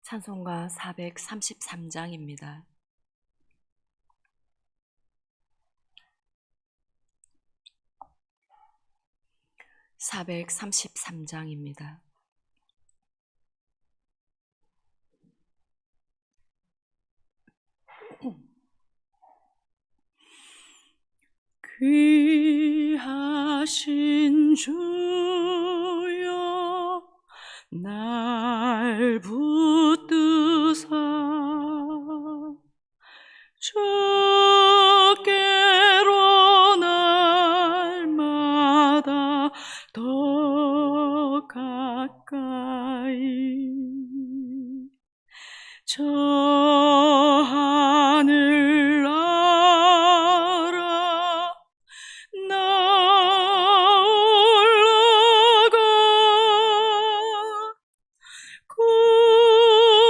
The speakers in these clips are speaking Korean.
찬송가 433장입니다. (433장입니다) 귀하신 주여 날 붙드사 주께로 날마다 더 가까이 저 하늘 나라 나 올라가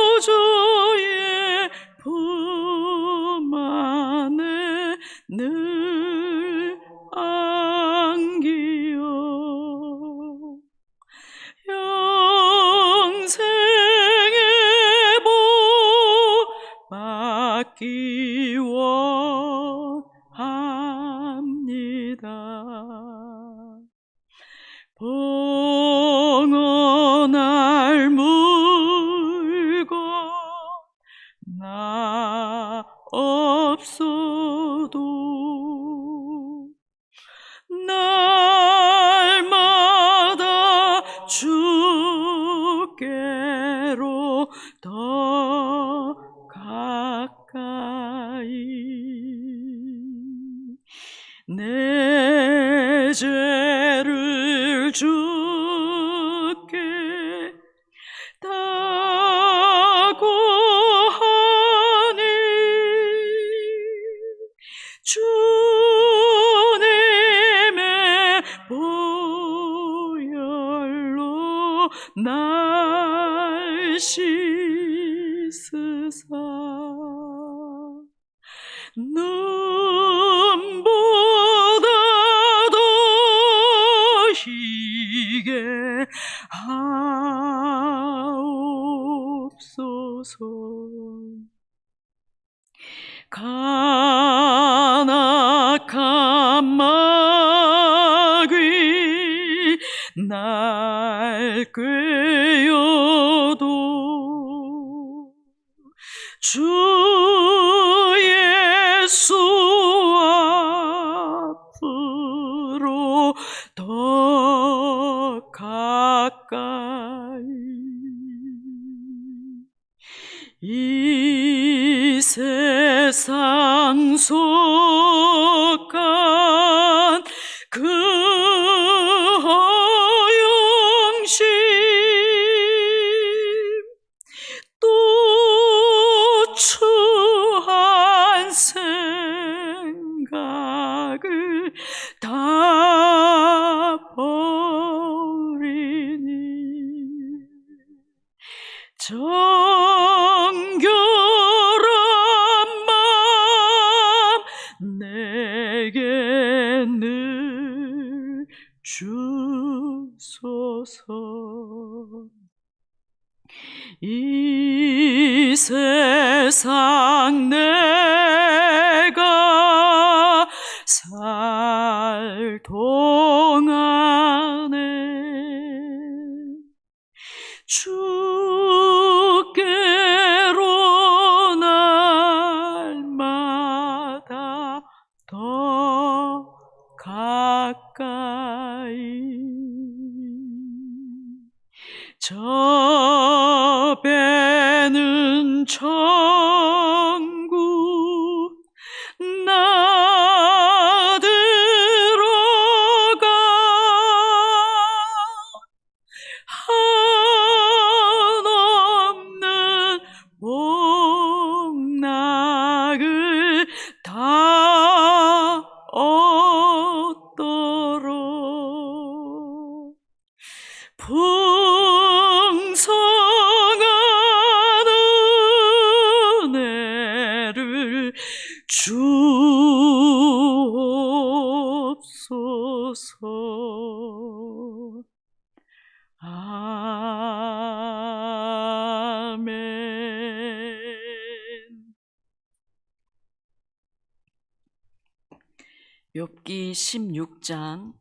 구주의 품 안에 늘 안기요 영생의 복 받기 원합니다. 봉헌할 물건 나 없어도 날마다 주께로 더 가까이 내 죄를 주께 다 고하니 주님의 보혈로 날 씻으사 눈보다 더 희게 하옵소서. 간악한 마귀 날 꾀어도 주 예수 앞으로 더 가까이 이 세상 속한 그 허영심 또 추한 생각을 다 버리니 정결한 마음 내게 늘 주소서. 이 세상 내가 살 동안에 주께로 날마다 더 가까이 저 배는 천국 나 들어가 한없는 복락을 다 얻도록 풍성한 은혜를 주옵소서. 아멘. 욥기 16장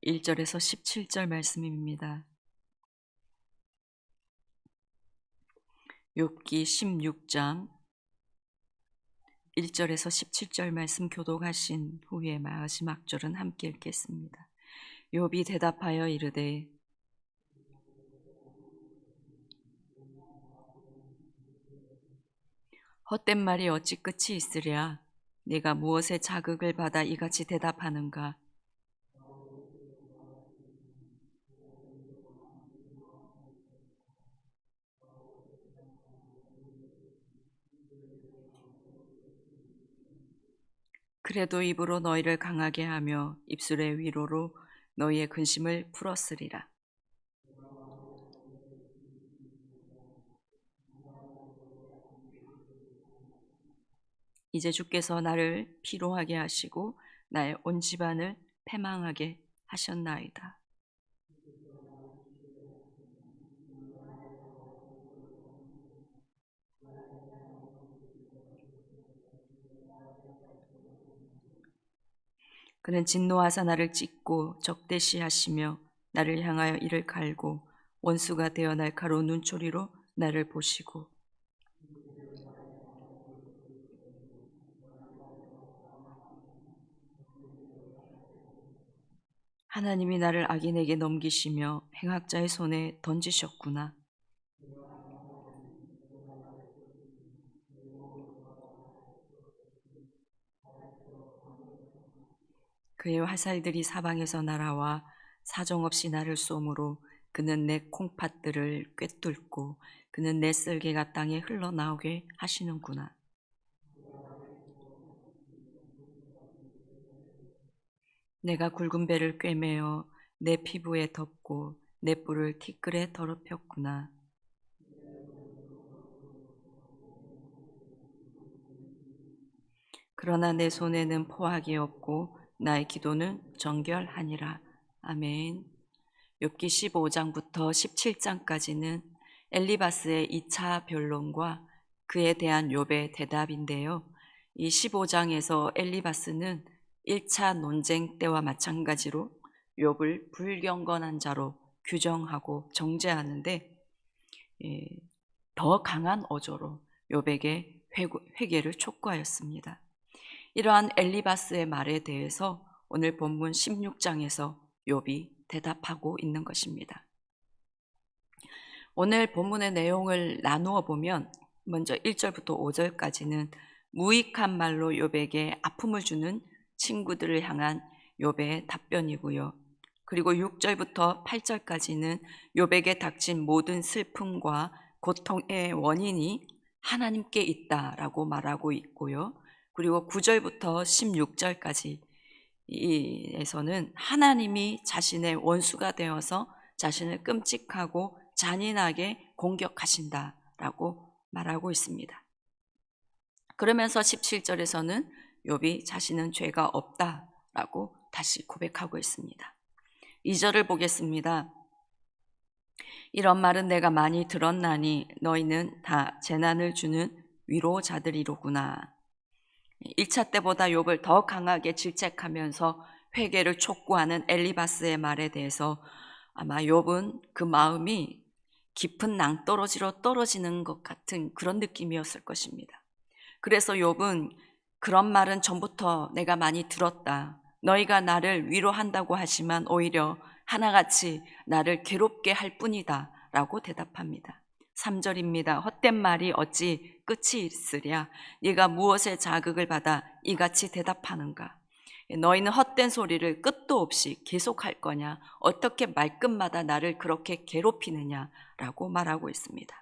1절에서 17절 말씀입니다. 욥기 16장 1절에서 17절 말씀 교독하신 후에 마지막 절은 함께 읽겠습니다. 욥이 대답하여 이르되 헛된 말이 어찌 끝이 있으랴. 네가 무엇에 자극을 받아 이같이 대답하는가. 그래도 입으로 너희를 강하게 하며 입술의 위로로 너희의 근심을 풀었으리라. 이제 주께서 나를 피로하게 하시고 나의 온 집안을 패망하게 하셨나이다. 그는 진노하사 나를 찢고 적대시하시며 나를 향하여 이를 갈고 원수가 되어 날카로운 눈초리로 나를 보시고 하나님이 나를 악인에게 넘기시며 행악자의 손에 던지셨구나. 그의 화살들이 사방에서 날아와 사정없이 나를 쏘므로 그는 내 콩팥들을 꿰뚫고 그는 내 쓸개가 땅에 흘러나오게 하시는구나. 내가 굵은 배를 꿰매어 내 피부에 덮고 내 뿔을 티끌에 더럽혔구나. 그러나 내 손에는 포악이 없고 나의 기도는 정결하니라. 아멘. 욥기 15장부터 17장까지는 엘리바스의 2차 변론과 그에 대한 욥의 대답인데요. 이 15장에서 엘리바스는 1차 논쟁 때와 마찬가지로 욥을 불경건한 자로 규정하고 정죄하는데 더 강한 어조로 욥에게 회개를 촉구하였습니다. 이러한 엘리바스의 말에 대해서 오늘 본문 16장에서 욥이 대답하고 있는 것입니다. 오늘 본문의 내용을 나누어 보면 먼저 1절부터 5절까지는 무익한 말로 욥에게 아픔을 주는 친구들을 향한 욥의 답변이고요. 그리고 6절부터 8절까지는 욥에게 닥친 모든 슬픔과 고통의 원인이 하나님께 있다라고 말하고 있고요. 그리고 9절부터 16절까지 에서는 하나님이 자신의 원수가 되어서 자신을 끔찍하고 잔인하게 공격하신다라고 말하고 있습니다. 그러면서 17절에서는 욥이 자신은 죄가 없다라고 다시 고백하고 있습니다. 2절을 보겠습니다. 이런 말은 내가 많이 들었나니 너희는 다 재난을 주는 위로자들이로구나. 1차 때보다 욥을 더 강하게 질책하면서 회개를 촉구하는 엘리바스의 말에 대해서 아마 욥은 그 마음이 깊은 낭떠러지로 떨어지는 것 같은 그런 느낌이었을 것입니다. 그래서 욥은 그런 말은 전부터 내가 많이 들었다. 너희가 나를 위로한다고 하지만 오히려 하나같이 나를 괴롭게 할 뿐이다 라고 대답합니다. 3절입니다. 헛된 말이 어찌 끝이 있으랴. 네가 무엇에 자극을 받아 이같이 대답하는가. 너희는 헛된 소리를 끝도 없이 계속할 거냐. 어떻게 말끝마다 나를 그렇게 괴롭히느냐라고 말하고 있습니다.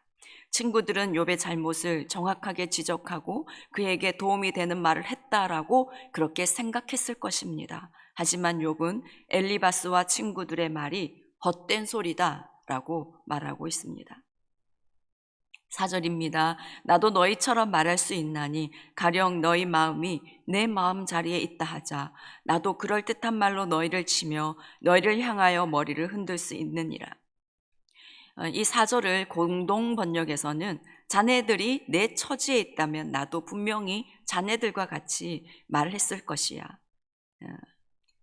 친구들은 욥의 잘못을 정확하게 지적하고 그에게 도움이 되는 말을 했다라고 그렇게 생각했을 것입니다. 하지만 욥은 엘리바스와 친구들의 말이 헛된 소리다라고 말하고 있습니다. 4절입니다. 나도 너희처럼 말할 수 있나니 가령 너희 마음이 내 마음 자리에 있다 하자. 나도 그럴듯한 말로 너희를 치며 너희를 향하여 머리를 흔들 수 있느니라. 이 4절을 공동 번역에서는 자네들이 내 처지에 있다면 나도 분명히 자네들과 같이 말을 했을 것이야.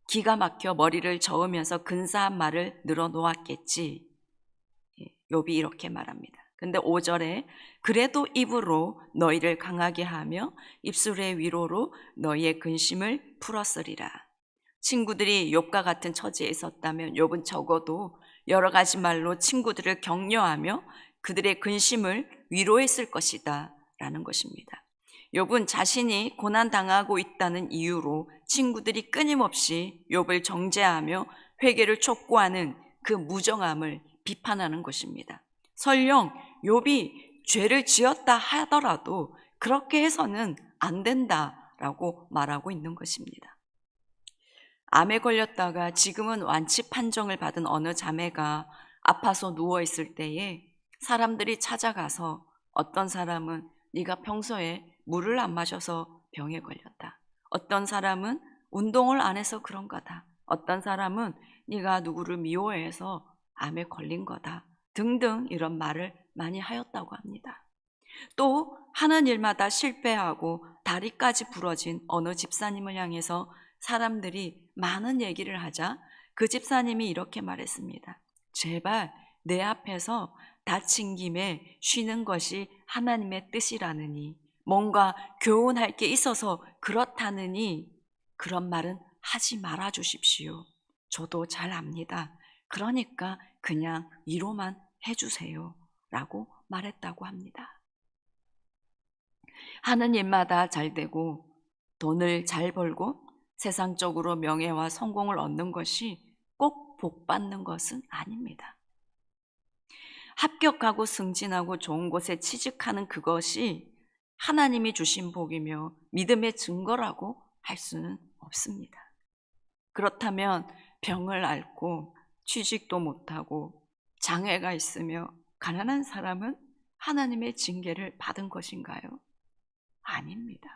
기가 막혀 머리를 저으면서 근사한 말을 늘어놓았겠지. 욥이 이렇게 말합니다. 근데 5절에 그래도 입으로 너희를 강하게 하며 입술의 위로로 너희의 근심을 풀었으리라. 친구들이 욥과 같은 처지에 있었다면 욥은 적어도 여러 가지 말로 친구들을 격려하며 그들의 근심을 위로했을 것이다 라는 것입니다. 욥은 자신이 고난당하고 있다는 이유로 친구들이 끊임없이 욥을 정죄하며 회개를 촉구하는 그 무정함을 비판하는 것입니다. 설령 욥이 죄를 지었다 하더라도 그렇게 해서는 안 된다라고 말하고 있는 것입니다. 암에 걸렸다가 지금은 완치 판정을 받은 어느 자매가 아파서 누워있을 때에 사람들이 찾아가서 어떤 사람은 네가 평소에 물을 안 마셔서 병에 걸렸다. 어떤 사람은 운동을 안 해서 그런 거다. 어떤 사람은 네가 누구를 미워해서 암에 걸린 거다. 등등 이런 말을 많이 하였다고 합니다. 또 하는 일마다 실패하고 다리까지 부러진 어느 집사님을 향해서 사람들이 많은 얘기를 하자 그 집사님이 이렇게 말했습니다. 제발 내 앞에서 다친 김에 쉬는 것이 하나님의 뜻이라느니 뭔가 교훈할 게 있어서 그렇다느니 그런 말은 하지 말아 주십시오. 저도 잘 압니다. 그러니까 그냥 위로만 해주세요 라고 말했다고 합니다. 하는 일마다 잘 되고 돈을 잘 벌고 세상적으로 명예와 성공을 얻는 것이 꼭 복받는 것은 아닙니다. 합격하고 승진하고 좋은 곳에 취직하는 그것이 하나님이 주신 복이며 믿음의 증거라고 할 수는 없습니다. 그렇다면 병을 앓고 취직도 못하고 장애가 있으며 가난한 사람은 하나님의 징계를 받은 것인가요? 아닙니다.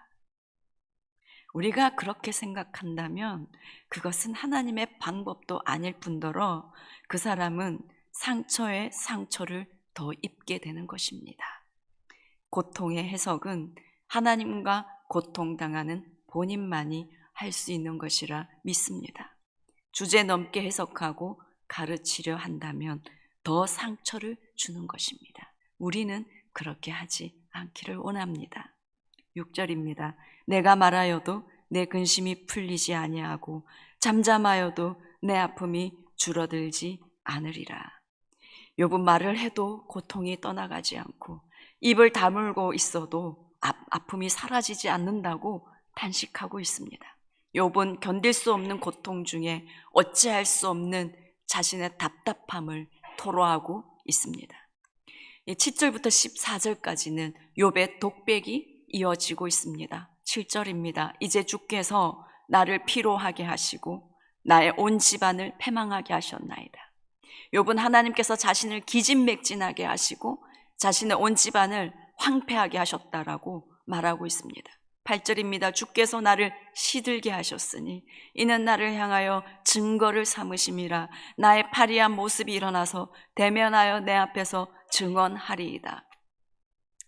우리가 그렇게 생각한다면 그것은 하나님의 방법도 아닐 뿐더러 그 사람은 상처에 상처를 더 입게 되는 것입니다. 고통의 해석은 하나님과 고통당하는 본인만이 할 수 있는 것이라 믿습니다. 주제 넘게 해석하고 가르치려 한다면 더 상처를 주는 것입니다. 우리는 그렇게 하지 않기를 원합니다. 6절입니다. 내가 말하여도 내 근심이 풀리지 아니하고 잠잠하여도 내 아픔이 줄어들지 않으리라. 욥은 말을 해도 고통이 떠나가지 않고 입을 다물고 있어도 아픔이 사라지지 않는다고 단식하고 있습니다. 욥은 견딜 수 없는 고통 중에 어찌할 수 없는 자신의 답답함을 토로하고 있습니다. 7절부터 14절까지는 욥의 독백이 이어지고 있습니다. 7절입니다. 이제 주께서 나를 피로하게 하시고 나의 온 집안을 패망하게 하셨나이다. 욥은 하나님께서 자신을 기진맥진하게 하시고 자신의 온 집안을 황폐하게 하셨다라고 말하고 있습니다. 8절입니다. 주께서 나를 시들게 하셨으니 이는 나를 향하여 증거를 삼으심이라. 나의 파리한 모습이 일어나서 대면하여 내 앞에서 증언하리이다.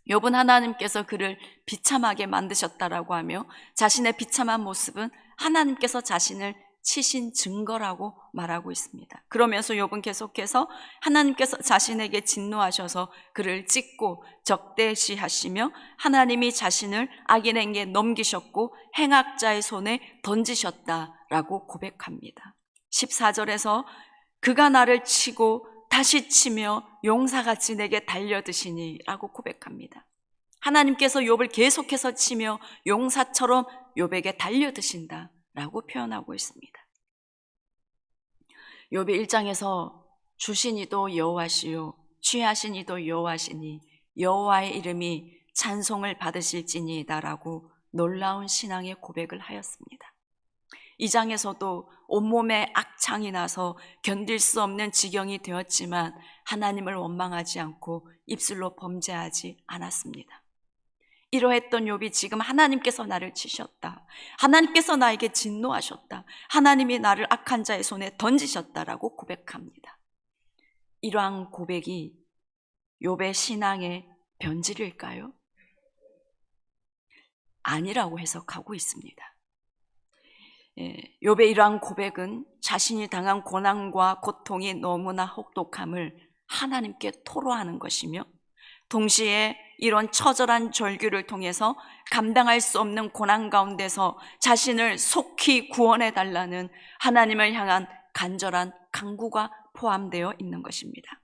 욥은 하나님께서 그를 비참하게 만드셨다라고 하며 자신의 비참한 모습은 하나님께서 자신을 치신 증거라고 말하고 있습니다. 그러면서 욥은 계속해서 하나님께서 자신에게 진노하셔서 그를 찢고 적대시하시며 하나님이 자신을 악인에게 넘기셨고 행악자의 손에 던지셨다라고 고백합니다. 14절에서 그가 나를 치고 다시 치며 용사같이 내게 달려드시니 라고 고백합니다. 하나님께서 욥을 계속해서 치며 용사처럼 욥에게 달려드신다 라고 표현하고 있습니다. 욥이 1장에서 주신 이도 여호와시요 취하신 이도 여호와시니 여호와의 이름이 찬송을 받으실지니이다 라고 놀라운 신앙의 고백을 하였습니다. 2장에서도 온몸에 악창이 나서 견딜 수 없는 지경이 되었지만 하나님을 원망하지 않고 입술로 범죄하지 않았습니다. 이러했던 욥이 지금 하나님께서 나를 치셨다. 하나님께서 나에게 진노하셨다. 하나님이 나를 악한 자의 손에 던지셨다라고 고백합니다. 이러한 고백이 욥의 신앙의 변질일까요? 아니라고 해석하고 있습니다. 욥의 이러한 고백은 자신이 당한 고난과 고통이 너무나 혹독함을 하나님께 토로하는 것이며, 동시에 이런 처절한 절규를 통해서 감당할 수 없는 고난 가운데서 자신을 속히 구원해 달라는 하나님을 향한 간절한 간구가 포함되어 있는 것입니다.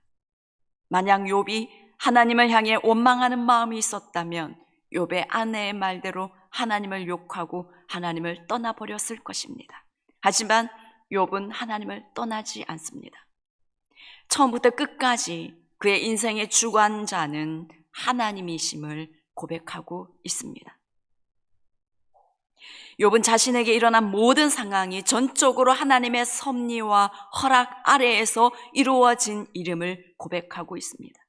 만약 욥이 하나님을 향해 원망하는 마음이 있었다면 욥의 아내의 말대로 하나님을 욕하고 하나님을 떠나버렸을 것입니다. 하지만 욥은 하나님을 떠나지 않습니다. 처음부터 끝까지 그의 인생의 주관자는 하나님이심을 고백하고 있습니다. 욥은 자신에게 일어난 모든 상황이 전적으로 하나님의 섭리와 허락 아래에서 이루어진 일임을 고백하고 있습니다.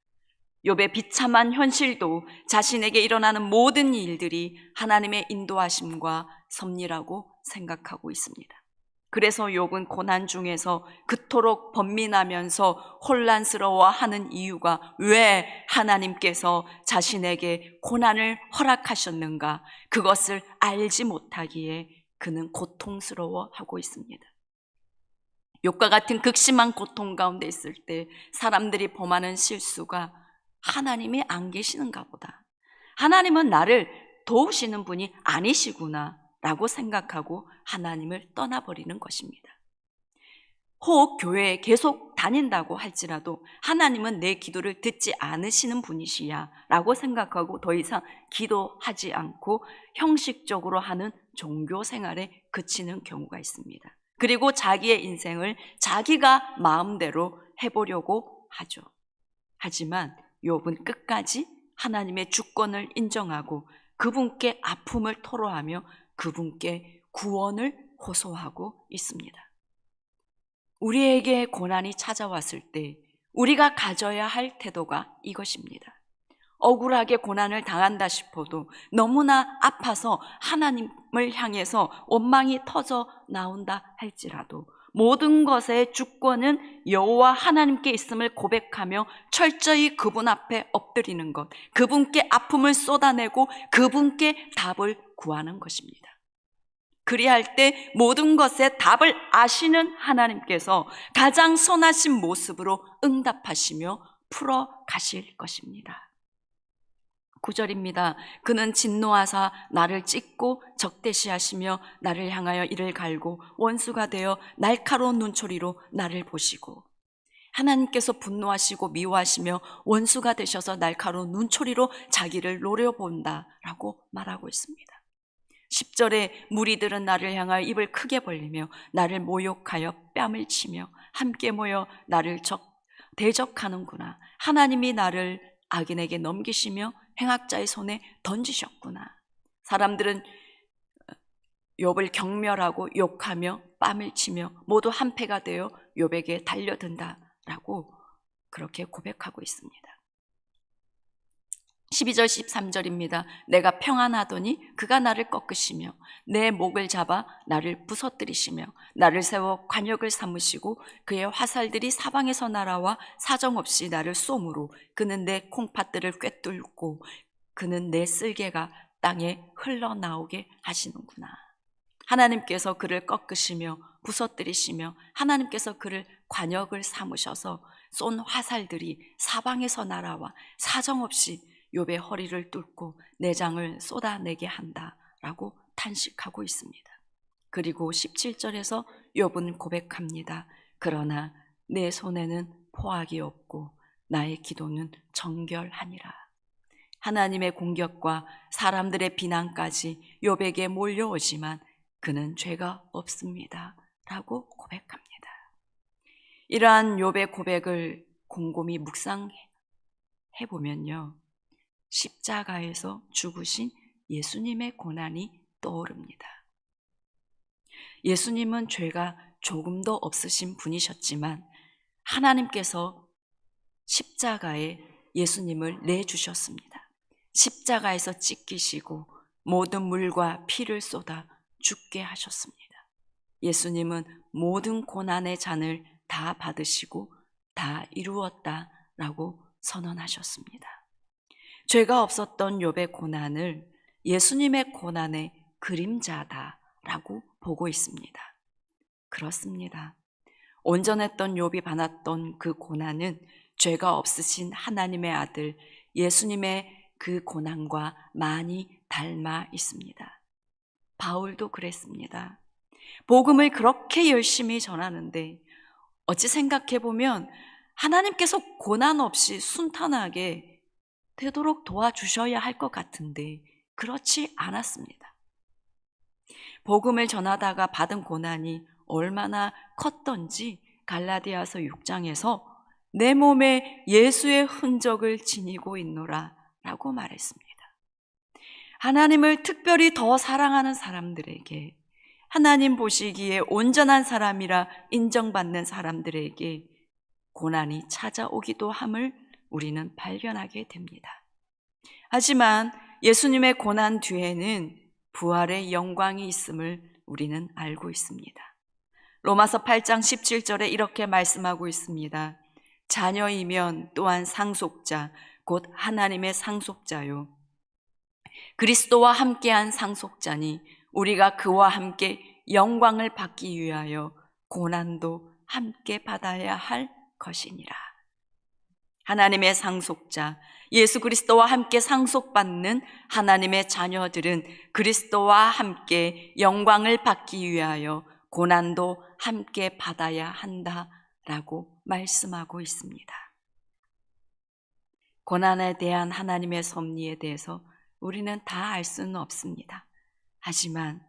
욥의 비참한 현실도 자신에게 일어나는 모든 일들이 하나님의 인도하심과 섭리라고 생각하고 있습니다. 그래서 욥은 고난 중에서 그토록 번민하면서 혼란스러워하는 이유가 왜 하나님께서 자신에게 고난을 허락하셨는가, 그것을 알지 못하기에 그는 고통스러워하고 있습니다. 욥과 같은 극심한 고통 가운데 있을 때 사람들이 범하는 실수가 하나님이 안 계시는가 보다, 하나님은 나를 도우시는 분이 아니시구나 라고 생각하고 하나님을 떠나버리는 것입니다. 혹 교회에 계속 다닌다고 할지라도 하나님은 내 기도를 듣지 않으시는 분이시야 라고 생각하고 더 이상 기도하지 않고 형식적으로 하는 종교 생활에 그치는 경우가 있습니다. 그리고 자기의 인생을 자기가 마음대로 해보려고 하죠. 하지만 욥은 끝까지 하나님의 주권을 인정하고 그분께 아픔을 토로하며 그분께 구원을 호소하고 있습니다. 우리에게 고난이 찾아왔을 때 우리가 가져야 할 태도가 이것입니다. 억울하게 고난을 당한다 싶어도 너무나 아파서 하나님을 향해서 원망이 터져 나온다 할지라도 모든 것의 주권은 여호와 하나님께 있음을 고백하며 철저히 그분 앞에 엎드리는 것, 그분께 아픔을 쏟아내고 그분께 답을 구하는 것입니다. 그리할 때 모든 것의 답을 아시는 하나님께서 가장 선하신 모습으로 응답하시며 풀어가실 것입니다. 9절입니다. 그는 진노하사 나를 찢고 적대시하시며 나를 향하여 이를 갈고 원수가 되어 날카로운 눈초리로 나를 보시고, 하나님께서 분노하시고 미워하시며 원수가 되셔서 날카로운 눈초리로 자기를 노려본다라고 말하고 있습니다. 10절에 무리들은 나를 향하여 입을 크게 벌리며 나를 모욕하여 뺨을 치며 함께 모여 나를 대적하는구나. 하나님이 나를 악인에게 넘기시며 행악자의 손에 던지셨구나. 사람들은 욥을 경멸하고 욕하며 뺨을 치며 모두 한패가 되어 욥에게 달려든다라고 그렇게 고백하고 있습니다. 12절 13절입니다. 내가 평안하더니 그가 나를 꺾으시며 내 목을 잡아 나를 부서뜨리시며 나를 세워 관역을 삼으시고 그의 화살들이 사방에서 날아와 사정없이 나를 쏘므로 그는 내 콩팥들을 꿰뚫고 그는 내 쓸개가 땅에 흘러나오게 하시는구나. 하나님께서 그를 꺾으시며 부서뜨리시며 하나님께서 그를 관역을 삼으셔서 쏜 화살들이 사방에서 날아와 사정없이 욥의 허리를 뚫고 내장을 쏟아내게 한다라고 탄식하고 있습니다. 그리고 17절에서 욥은 고백합니다. 그러나 내 손에는 포악이 없고 나의 기도는 정결하니라. 하나님의 공격과 사람들의 비난까지 욥에게 몰려오지만 그는 죄가 없습니다 라고 고백합니다. 이러한 욥의 고백을 곰곰이 묵상해보면요, 십자가에서 죽으신 예수님의 고난이 떠오릅니다. 예수님은 죄가 조금도 없으신 분이셨지만 하나님께서 십자가에 예수님을 내주셨습니다. 십자가에서 찢기시고 모든 물과 피를 쏟아 죽게 하셨습니다. 예수님은 모든 고난의 잔을 다 받으시고 다 이루었다라고 선언하셨습니다. 죄가 없었던 욥의 고난을 예수님의 고난의 그림자다라고 보고 있습니다. 그렇습니다. 온전했던 욥이 받았던 그 고난은 죄가 없으신 하나님의 아들 예수님의 그 고난과 많이 닮아 있습니다. 바울도 그랬습니다. 복음을 그렇게 열심히 전하는데 어찌 생각해보면 하나님께서 고난 없이 순탄하게 되도록 도와주셔야 할 것 같은데 그렇지 않았습니다. 복음을 전하다가 받은 고난이 얼마나 컸던지 갈라디아서 6장에서 내 몸에 예수의 흔적을 지니고 있노라 라고 말했습니다. 하나님을 특별히 더 사랑하는 사람들에게, 하나님 보시기에 온전한 사람이라 인정받는 사람들에게 고난이 찾아오기도 함을 우리는 발견하게 됩니다. 하지만 예수님의 고난 뒤에는 부활의 영광이 있음을 우리는 알고 있습니다. 로마서 8장 17절에 이렇게 말씀하고 있습니다. 자녀이면 또한 상속자, 곧 하나님의 상속자요. 그리스도와 함께한 상속자니 우리가 그와 함께 영광을 받기 위하여 고난도 함께 받아야 할 것이니라. 하나님의 상속자, 예수 그리스도와 함께 상속받는 하나님의 자녀들은 그리스도와 함께 영광을 받기 위하여 고난도 함께 받아야 한다라고 말씀하고 있습니다. 고난에 대한 하나님의 섭리에 대해서 우리는 다 알 수는 없습니다. 하지만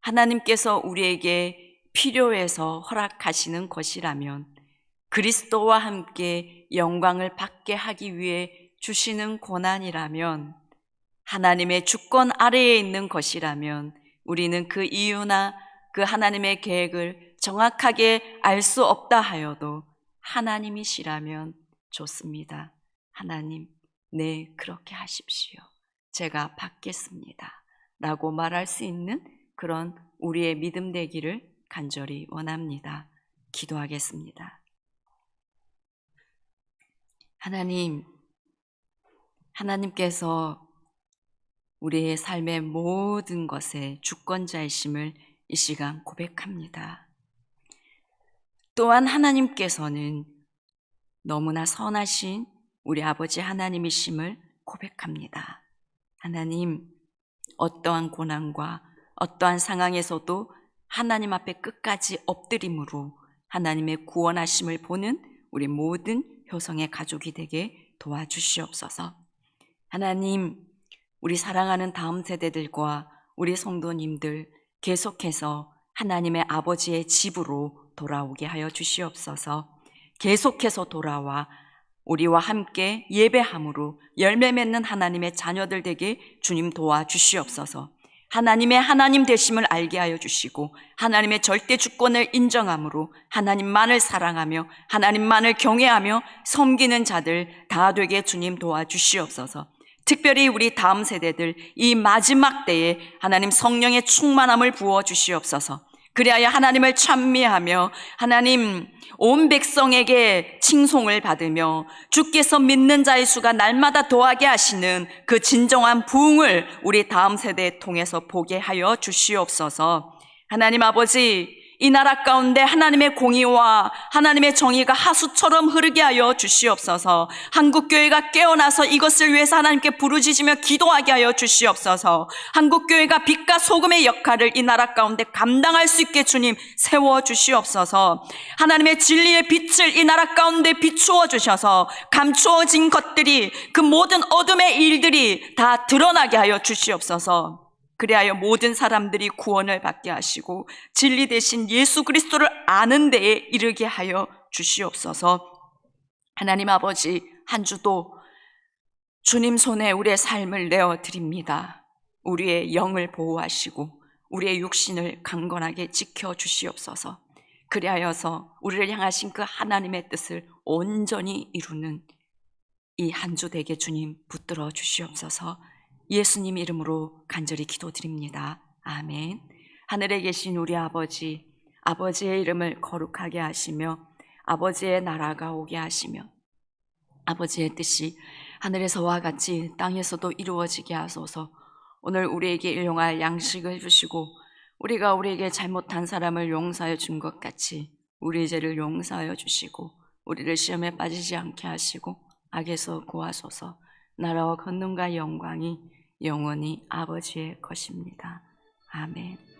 하나님께서 우리에게 필요해서 허락하시는 것이라면, 그리스도와 함께 영광을 받게 하기 위해 주시는 고난이라면, 하나님의 주권 아래에 있는 것이라면 우리는 그 이유나 그 하나님의 계획을 정확하게 알 수 없다 하여도 하나님이시라면 좋습니다. 하나님, 네, 그렇게 하십시오. 제가 받겠습니다. 라고 말할 수 있는 그런 우리의 믿음 되기를 간절히 원합니다. 기도하겠습니다. 하나님께서 우리의 삶의 모든 것의 주권자이심을 이 시간 고백합니다. 또한 하나님께서는 너무나 선하신 우리 아버지 하나님이심을 고백합니다. 하나님, 어떠한 고난과 어떠한 상황에서도 하나님 앞에 끝까지 엎드림으로 하나님의 구원하심을 보는 우리 모든 효성의 가족이 되게 도와주시옵소서. 하나님, 우리 사랑하는 다음 세대들과 우리 성도님들 계속해서 하나님의 아버지의 집으로 돌아오게 하여 주시옵소서. 계속해서 돌아와 우리와 함께 예배함으로 열매 맺는 하나님의 자녀들 되게 주님 도와주시옵소서. 하나님의 하나님 되심을 알게 하여 주시고 하나님의 절대 주권을 인정함으로 하나님만을 사랑하며 하나님만을 경외하며 섬기는 자들 다 되게 주님 도와주시옵소서. 특별히 우리 다음 세대들 이 마지막 때에 하나님 성령의 충만함을 부어주시옵소서. 그리하여 하나님을 찬미하며 하나님 온 백성에게 칭송을 받으며 주께서 믿는 자의 수가 날마다 더하게 하시는 그 진정한 부흥을 우리 다음 세대에 통해서 보게 하여 주시옵소서. 하나님 아버지, 이 나라 가운데 하나님의 공의와 하나님의 정의가 하수처럼 흐르게 하여 주시옵소서. 한국교회가 깨어나서 이것을 위해서 하나님께 부르짖으며 기도하게 하여 주시옵소서. 한국교회가 빛과 소금의 역할을 이 나라 가운데 감당할 수 있게 주님 세워 주시옵소서. 하나님의 진리의 빛을 이 나라 가운데 비추어 주셔서 감추어진 것들이, 그 모든 어둠의 일들이 다 드러나게 하여 주시옵소서. 그리하여 모든 사람들이 구원을 받게 하시고 진리 대신 예수 그리스도를 아는 데에 이르게 하여 주시옵소서. 하나님 아버지, 한 주도 주님 손에 우리의 삶을 내어드립니다. 우리의 영을 보호하시고 우리의 육신을 강건하게 지켜주시옵소서. 그리하여서 우리를 향하신 그 하나님의 뜻을 온전히 이루는 이 한 주 되게 주님 붙들어 주시옵소서. 예수님 이름으로 간절히 기도드립니다. 아멘. 하늘에 계신 우리 아버지, 아버지의 이름을 거룩하게 하시며 아버지의 나라가 오게 하시며 아버지의 뜻이 하늘에서와 같이 땅에서도 이루어지게 하소서. 오늘 우리에게 일용할 양식을 주시고 우리가 우리에게 잘못한 사람을 용서하여 준 것 같이 우리 죄를 용서하여 주시고 우리를 시험에 빠지지 않게 하시고 악에서 구하소서. 나라와 권능과 영광이 영원히 아버지의 것입니다. 아멘.